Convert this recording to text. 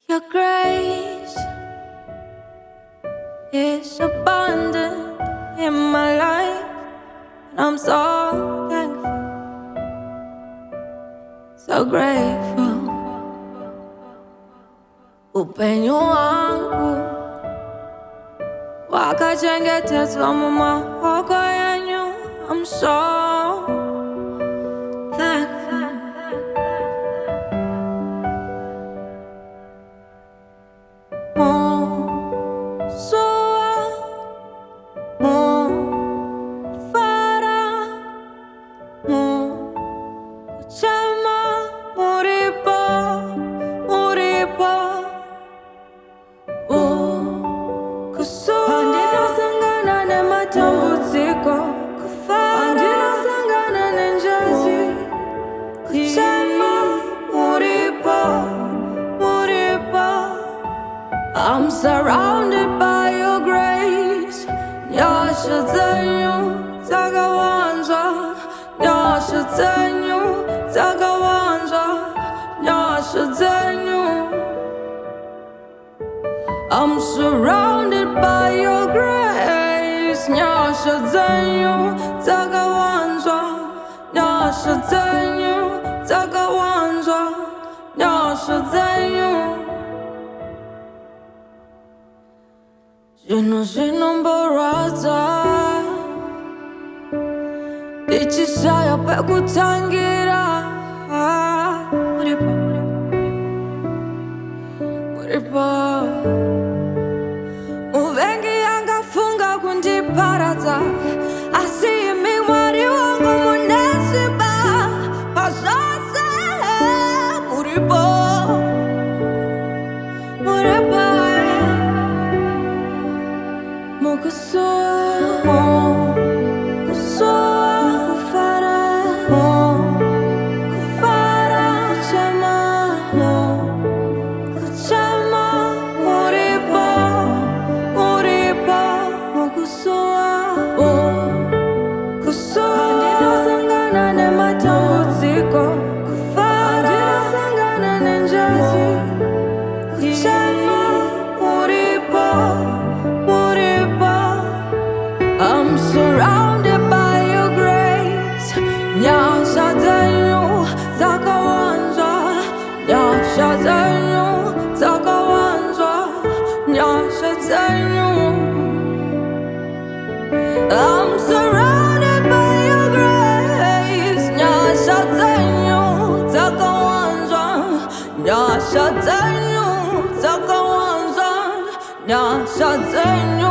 Your grace is abundant in my life, and I'm so thankful, so grateful. Upenyo wangu wakachengetezwa mu mahoko yanyu. I'm so thankful. I'm surrounded by your grace. Nyasha zenyu zakawanzwa, nyasha zenyu zakawanzwa, nyasha zenyu. I'm surrounded by your grace. Nyasha zenyu zakawanzwa, nyasha zenyu zakawanzwa, nyasha zenyu. Zinomboraza ichisaya pekutangira. Muripo muvengi angafunga kundiparadza, asi imi Mwari wangu munesimba pazvose. Muripo I'm surrounded by your grace. Nyasha zenyu zakawanzwa, nyasha zenyu zakawanzwa, nyasha zenyu. I'm surrounded by your grace. Nyasha zenyu zakawanzwa, nyasha zenyu zakawanzwa, nyasha zenyu.